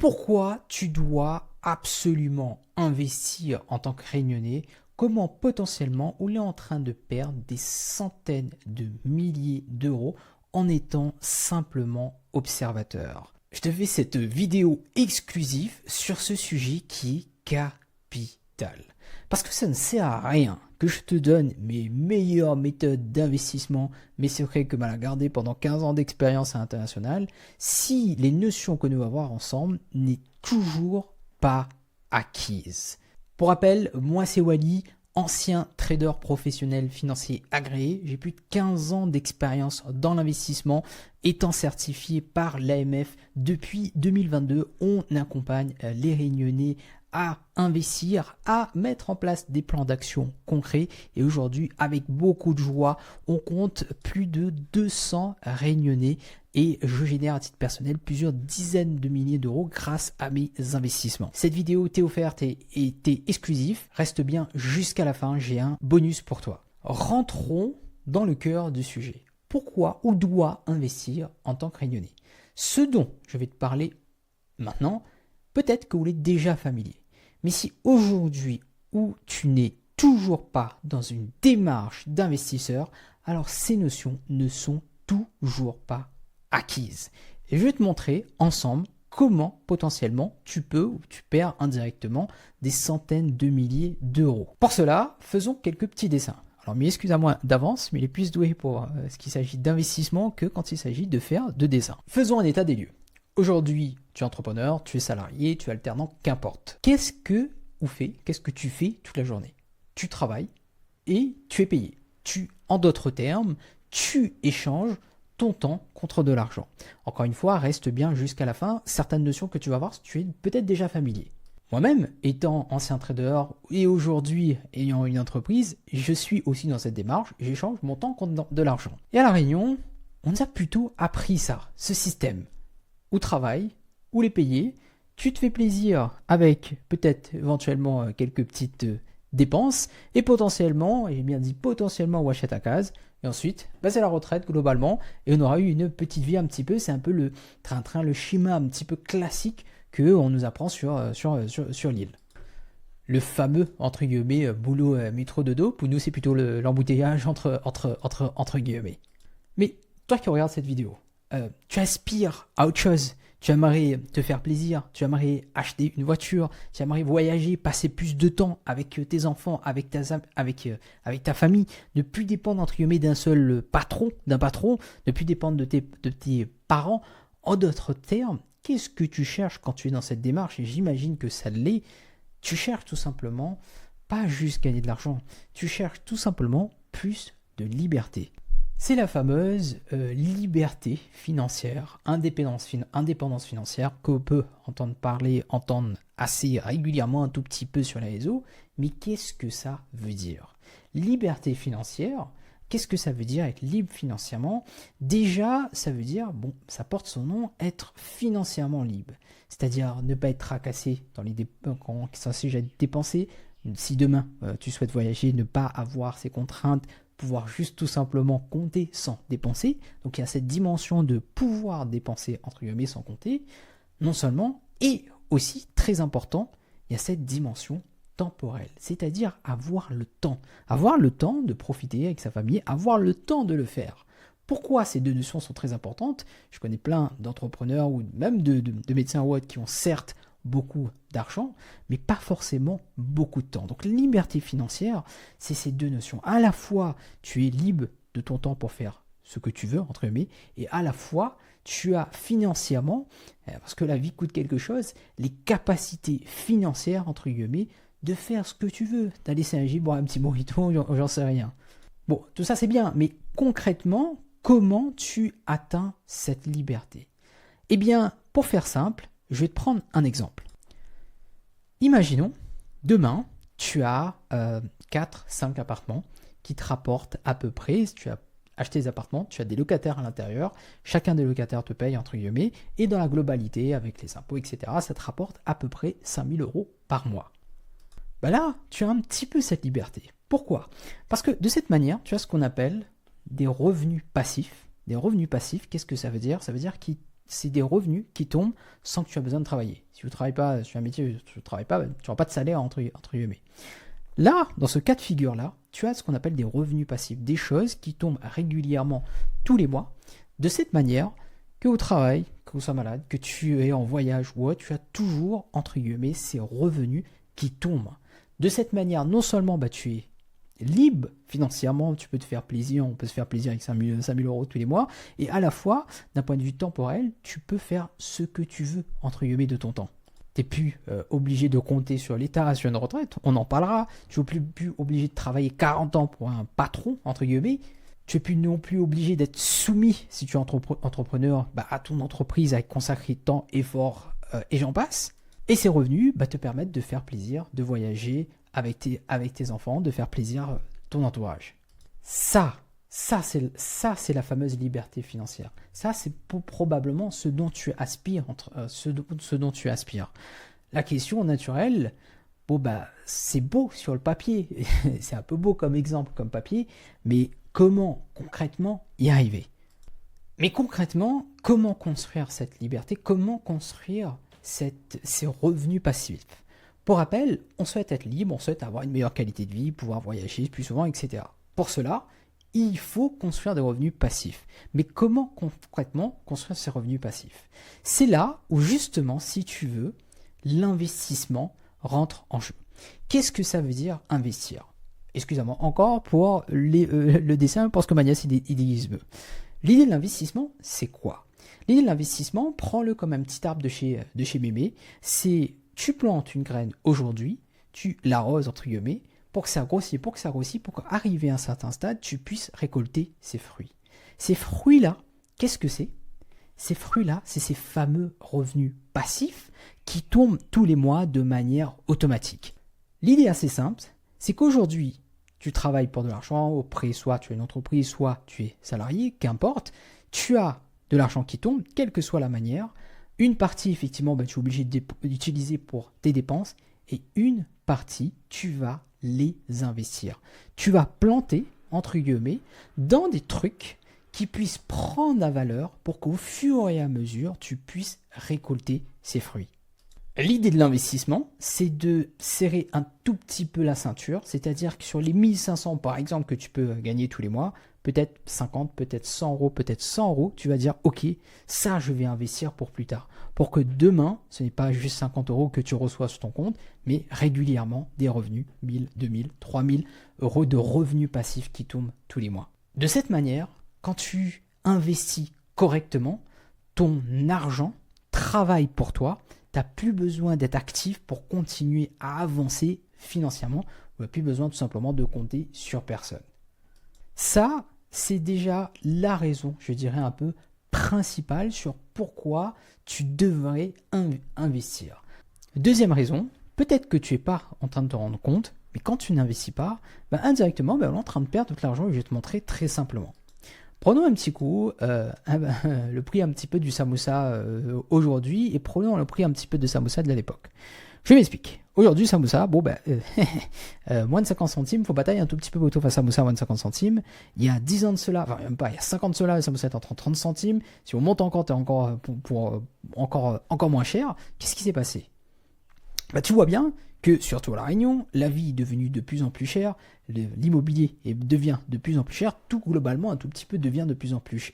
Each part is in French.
Pourquoi tu dois absolument investir en tant que Réunionnais? Comment potentiellement on est en train de perdre des centaines de milliers d'euros en étant simplement observateur? Je te fais cette vidéo exclusive sur ce sujet qui est capital. Parce que ça ne sert à rien que je te donne mes meilleures méthodes d'investissement, mes secrets que m'a gardé pendant 15 ans d'expérience à l'international, si les notions que nous allons voir ensemble n'est toujours pas acquise. Pour rappel, moi c'est Wally, ancien trader professionnel financier agréé. J'ai plus de 15 ans d'expérience dans l'investissement, étant certifié par l'AMF depuis 2022. On accompagne les Réunionnais à investir, à mettre en place des plans d'action concrets. Et aujourd'hui, avec beaucoup de joie, on compte plus de 200 Réunionnais et je génère à titre personnel plusieurs dizaines de milliers d'euros grâce à mes investissements. Cette vidéo t'est offerte et t'est exclusive. Reste bien jusqu'à la fin, j'ai un bonus pour toi. Rentrons dans le cœur du sujet. Pourquoi ou doit investir en tant que Réunionnais? Ce dont je vais te parler maintenant, peut-être que vous l'êtes déjà familier. Mais si aujourd'hui où tu n'es toujours pas dans une démarche d'investisseur, alors ces notions ne sont toujours pas acquises. Et je vais te montrer ensemble comment potentiellement tu peux ou tu perds indirectement des centaines de milliers d'euros. Pour cela, faisons quelques petits dessins. Alors, excuse-moi d'avance, mais il est plus doué pour ce qu'il s'agit d'investissement que quand il s'agit de faire de dessins. Faisons un état des lieux. Aujourd'hui, tu es entrepreneur, tu es salarié, tu es alternant, qu'importe. Qu'est-ce que tu fais toute la journée? Tu travailles et tu es payé. En d'autres termes, tu échanges ton temps contre de l'argent. Encore une fois, reste bien jusqu'à la fin. Certaines notions que tu vas voir, tu es peut-être déjà familier. Moi-même, étant ancien trader et aujourd'hui ayant une entreprise, je suis aussi dans cette démarche. J'échange mon temps contre de l'argent. Et à La Réunion, on nous a plutôt appris ça, ce système. Ou travail, ou les payer, tu te fais plaisir avec peut-être éventuellement quelques petites dépenses et potentiellement, et j'ai bien dit potentiellement, on achète à case et ensuite c'est la retraite globalement et on aura eu une petite vie un petit peu, c'est un peu le train-train, le schéma un petit peu classique qu'on nous apprend sur l'île. Le fameux, entre guillemets, boulot métro de dos, pour nous c'est plutôt l'embouteillage entre guillemets. Mais toi qui regardes cette vidéo, tu aspires à autre chose, tu aimerais te faire plaisir, tu aimerais acheter une voiture, tu aimerais voyager, passer plus de temps avec tes enfants, avec ta famille, ne plus dépendre entre guillemets d'un patron, ne plus dépendre de tes parents. En d'autres termes, qu'est-ce que tu cherches quand tu es dans cette démarche? Et j'imagine que ça l'est. Tu cherches tout simplement pas juste gagner de l'argent, tu cherches tout simplement plus de liberté. C'est la fameuse liberté financière, indépendance financière qu'on peut entendre assez régulièrement un tout petit peu sur les réseaux. Mais qu'est-ce que ça veut dire? Liberté financière, qu'est-ce que ça veut dire être libre financièrement? Déjà, ça veut dire, ça porte son nom, être financièrement libre. C'est-à-dire ne pas être tracassé quand il s'agit de dépenser. Si demain tu souhaites voyager, ne pas avoir ces contraintes, pouvoir juste tout simplement compter sans dépenser. Donc il y a cette dimension de pouvoir dépenser entre guillemets sans compter, non seulement, et aussi très important, il y a cette dimension temporelle, c'est-à-dire avoir le temps de profiter avec sa famille, avoir le temps de le faire. Pourquoi ces deux notions sont très importantes? Je connais plein d'entrepreneurs ou même de médecins ou autres qui ont certes beaucoup d'argent, mais pas forcément beaucoup de temps. Donc la liberté financière, c'est ces deux notions. À la fois, tu es libre de ton temps pour faire ce que tu veux, entre guillemets, et à la fois, tu as financièrement, parce que la vie coûte quelque chose, les capacités financières, entre guillemets, de faire ce que tu veux. D'aller s'agir, boire un petit mojito, j'en sais rien. Bon, tout ça c'est bien, mais concrètement, comment tu atteins cette liberté? Eh bien, pour faire simple, je vais te prendre un exemple. Imaginons, demain, tu as 4-5 appartements qui te rapportent à peu près, si tu as acheté des appartements, tu as des locataires à l'intérieur, chacun des locataires te paye, entre guillemets, et dans la globalité, avec les impôts, etc., ça te rapporte à peu près 5 000 euros par mois. Là, tu as un petit peu cette liberté. Pourquoi? Parce que de cette manière, tu as ce qu'on appelle des revenus passifs. Des revenus passifs, qu'est-ce que ça veut dire? Ça veut dire que c'est des revenus qui tombent sans que tu aies besoin de travailler. Il Si vous ne travaillez pas sur un métier, tu ne travailles pas, tu n'auras pas de salaire entre guillemets. Là, dans ce cas de figure-là, tu as ce qu'on appelle des revenus passifs, des choses qui tombent régulièrement tous les mois, de cette manière que au travail, que vous soyez malade, que tu es en voyage ou autre, tu as toujours, entre guillemets, ces revenus qui tombent. De cette manière, non seulement tu es libre financièrement, tu peux te faire plaisir, on peut se faire plaisir avec 5 000 euros tous les mois, et à la fois, d'un point de vue temporel, tu peux faire ce que tu veux, entre guillemets, de ton temps. Tu n'es plus obligé de compter sur l'État, sur une retraite, on en parlera. Tu n'es plus obligé de travailler 40 ans pour un patron, entre guillemets. Tu n'es plus non plus obligé d'être soumis, si tu es entrepreneur, à ton entreprise avec consacrer temps, effort et j'en passe. Et ces revenus te permettent de faire plaisir, de voyager avec tes enfants, de faire plaisir ton entourage. Ça c'est la fameuse liberté financière. Ça, c'est probablement ce dont tu aspires. Ce dont tu aspires. La question naturelle, c'est beau sur le papier. C'est un peu beau comme exemple, comme papier. Mais comment concrètement y arriver? Mais concrètement, comment construire cette liberté? Comment construire ces revenus passifs? Pour rappel, on souhaite être libre, on souhaite avoir une meilleure qualité de vie, pouvoir voyager plus souvent, etc. Pour cela, il faut construire des revenus passifs. Mais comment concrètement construire ces revenus passifs? C'est là où justement, si tu veux, l'investissement rentre en jeu. Qu'est-ce que ça veut dire investir? Excusez-moi encore pour le dessin, parce que ma nièce il déguise. L'idée de l'investissement, c'est quoi? L'idée de l'investissement, prends-le comme un petit arbre de chez mémé. C'est tu plantes une graine aujourd'hui, tu l'arroses entre guillemets, pour que ça grossisse, pour qu'arriver à un certain stade, tu puisses récolter ces fruits. Ces fruits-là, qu'est-ce que c'est? Ces fruits-là, c'est ces fameux revenus passifs qui tombent tous les mois de manière automatique. L'idée assez simple, c'est qu'aujourd'hui, tu travailles pour de l'argent auprès, soit tu es une entreprise, soit tu es salarié, qu'importe, tu as de l'argent qui tombe, quelle que soit la manière. Une partie, effectivement, tu es obligé d'utiliser pour tes dépenses, et une partie, tu vas les investir. Tu vas planter, entre guillemets, dans des trucs qui puissent prendre la valeur pour qu'au fur et à mesure, tu puisses récolter ces fruits. L'idée de l'investissement, c'est de serrer un tout petit peu la ceinture, c'est-à-dire que sur les 1500 par exemple que tu peux gagner tous les mois, peut-être 50, peut-être 100 euros, peut-être 100 euros, tu vas dire ok, ça je vais investir pour plus tard. Pour que demain, ce n'est pas juste 50 euros que tu reçois sur ton compte, mais régulièrement des revenus, 1000, 2000, 3000 euros de revenus passifs qui tombent tous les mois. De cette manière, quand tu investis correctement, ton argent travaille pour toi. Tu n'as plus besoin d'être actif pour continuer à avancer financièrement. Tu n'as plus besoin tout simplement de compter sur personne. Ça, c'est déjà la raison, je dirais un peu principale sur pourquoi tu devrais investir. Deuxième raison, peut-être que tu n'es pas en train de te rendre compte, mais quand tu n'investis pas, indirectement, on est en train de perdre tout l'argent et je vais te montrer très simplement. Prenons un petit coup le prix un petit peu du samoussa aujourd'hui et prenons le prix un petit peu de samoussa de l'époque. Je m'explique. Aujourd'hui, samoussa, moins de 50 centimes, faut batailler un tout petit peu pour trouver un samoussa à moins de 50 centimes. Il y a 10 ans de cela, enfin même pas, il y a 50 ans de cela, le samoussa est entre 30 centimes. Si on monte encore, t'es encore moins cher. Qu'est-ce qui s'est passé? Tu vois bien que, surtout à La Réunion, la vie est devenue de plus en plus chère, l'immobilier devient de plus en plus cher, tout globalement un tout petit peu devient de plus en plus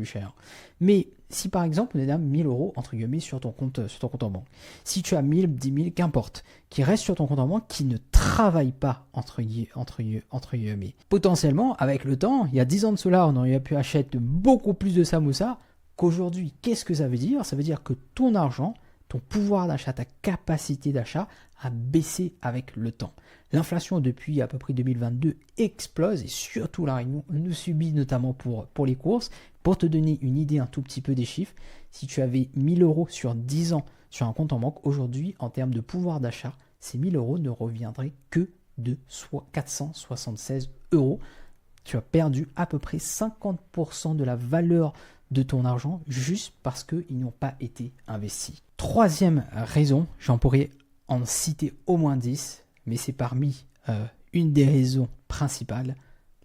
cher. Mais si par exemple on est à 1000 euros entre guillemets sur ton compte en banque, si tu as 1000, 10 000, qu'importe, qui reste sur ton compte en banque, qui ne travaille pas entre guillemets, potentiellement avec le temps, il y a 10 ans de cela, on aurait pu acheter beaucoup plus de samoussa qu'aujourd'hui. Qu'est-ce que ça veut dire? Ça veut dire que ton argent, ton pouvoir d'achat, ta capacité d'achat a baissé avec le temps. L'inflation depuis à peu près 2022 explose et surtout La Réunion nous subit notamment pour les courses. Pour te donner une idée un tout petit peu des chiffres, si tu avais 1000 euros sur 10 ans sur un compte en banque, aujourd'hui en termes de pouvoir d'achat, ces 1000 euros ne reviendraient que de 476 euros. Tu as perdu à peu près 50% de la valeur de ton argent juste parce qu'ils n'ont pas été investis. Troisième raison, j'en pourrais en citer au moins 10, mais c'est parmi une des raisons principales,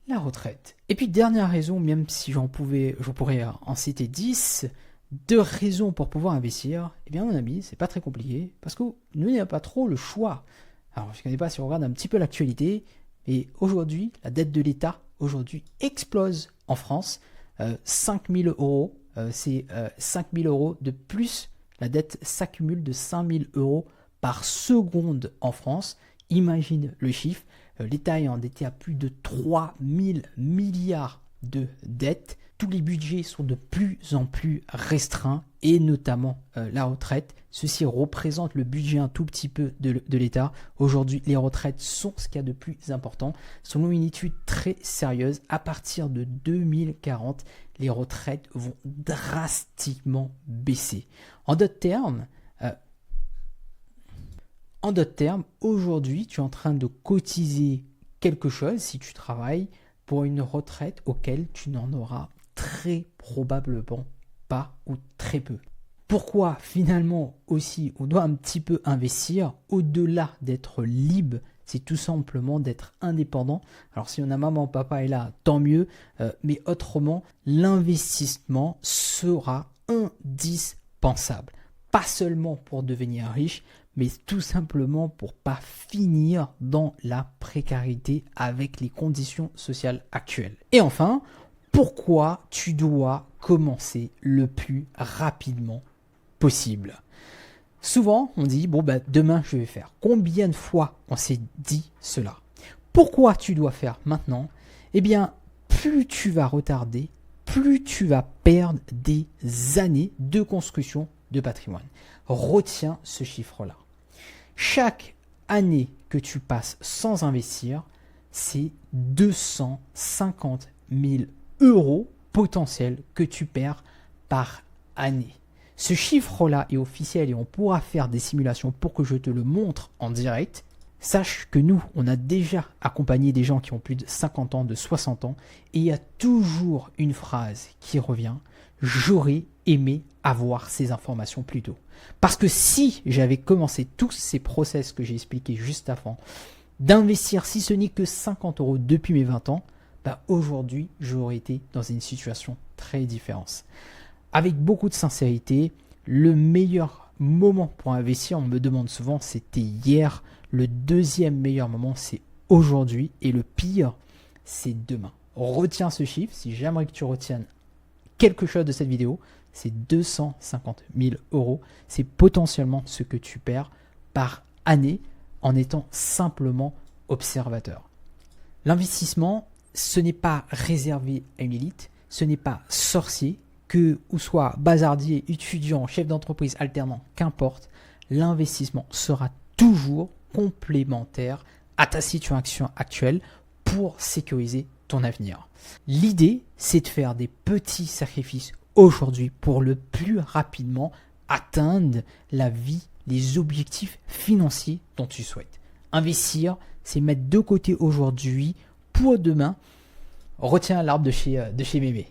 la retraite. Et puis dernière raison, même si je pourrais en citer 10, de raisons pour pouvoir investir, eh bien mon ami, c'est pas très compliqué parce que nous n'avons pas trop le choix. Alors je ne connais pas si on regarde un petit peu l'actualité, mais aujourd'hui, la dette de l'État aujourd'hui explose en France. 5 000 euros, c'est 5 000 euros de plus. La dette s'accumule de 5 000 euros par seconde en France. Imagine le chiffre. L'État est endetté à plus de 3 000 milliards de dettes. Tous les budgets sont de plus en plus restreints et notamment la retraite. Ceci représente le budget un tout petit peu de l'État. Aujourd'hui, les retraites sont ce qu'il y a de plus important. Selon une étude très sérieuse, à partir de 2040, les retraites vont drastiquement baisser. En d'autres termes, aujourd'hui, tu es en train de cotiser quelque chose si tu travailles pour une retraite auquel tu n'en auras très probablement pas ou très peu. Pourquoi finalement aussi on doit un petit peu investir au-delà d'être libre, c'est tout simplement d'être indépendant. Alors si on a maman, papa est là, tant mieux, mais autrement, l'investissement sera indispensable. Pas seulement pour devenir riche, mais tout simplement pour pas finir dans la précarité avec les conditions sociales actuelles. Et enfin, pourquoi tu dois commencer le plus rapidement possible? Souvent, on dit, bon, demain, je vais faire. Combien de fois on s'est dit cela? Pourquoi tu dois faire maintenant? Eh bien, plus tu vas retarder, plus tu vas perdre des années de construction de patrimoine. Retiens ce chiffre-là. Chaque année que tu passes sans investir, c'est 250 000 euros potentiels que tu perds par année. Ce chiffre-là est officiel et on pourra faire des simulations pour que je te le montre en direct. Sache que nous, on a déjà accompagné des gens qui ont plus de 50 ans, de 60 ans, et il y a toujours une phrase qui revient: j'aurais aimé avoir ces informations plus tôt. Parce que si j'avais commencé tous ces process que j'ai expliqués juste avant, d'investir si ce n'est que 50 euros depuis mes 20 ans, aujourd'hui, j'aurais été dans une situation très différente. Avec beaucoup de sincérité, le meilleur moment pour investir, on me demande souvent, c'était hier. Le deuxième meilleur moment, c'est aujourd'hui. Et le pire, c'est demain. Retiens ce chiffre. Si j'aimerais que tu retiennes quelque chose de cette vidéo, c'est 250 000 euros. C'est potentiellement ce que tu perds par année en étant simplement observateur. L'investissement, ce n'est pas réservé à une élite, ce n'est pas sorcier, que ou soit bazardier, étudiant, chef d'entreprise, alternant, qu'importe, l'investissement sera toujours complémentaire à ta situation actuelle pour sécuriser ton avenir. L'idée, c'est de faire des petits sacrifices aujourd'hui pour le plus rapidement atteindre la vie, les objectifs financiers dont tu souhaites. Investir, c'est mettre de côté aujourd'hui pour demain. Retiens l'arbre de chez bébé.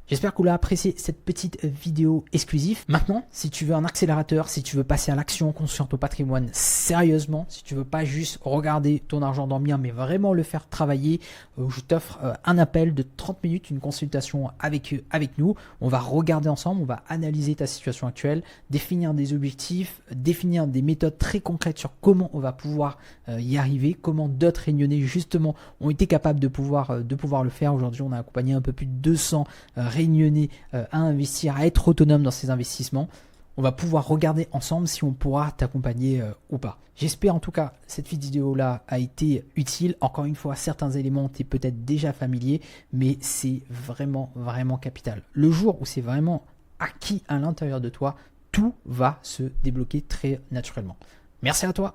J'espère que vous avez apprécié cette petite vidéo exclusive. Maintenant, si tu veux un accélérateur, si tu veux passer à l'action, construire ton patrimoine sérieusement, si tu veux pas juste regarder ton argent dormir, mais vraiment le faire travailler, je t'offre un appel de 30 minutes, une consultation avec nous. On va regarder ensemble, on va analyser ta situation actuelle, définir des objectifs, définir des méthodes très concrètes sur comment on va pouvoir y arriver, comment d'autres réunionnais justement ont été capables de pouvoir le faire. Aujourd'hui, on a accompagné un peu plus de 200 réunionnais à investir, à être autonome dans ces investissements. On va pouvoir regarder ensemble si on pourra t'accompagner ou pas. J'espère en tout cas cette vidéo-là a été utile. Encore une fois, certains éléments t'es peut-être déjà familier, mais c'est vraiment, vraiment capital. Le jour où c'est vraiment acquis à l'intérieur de toi, tout va se débloquer très naturellement. Merci à toi.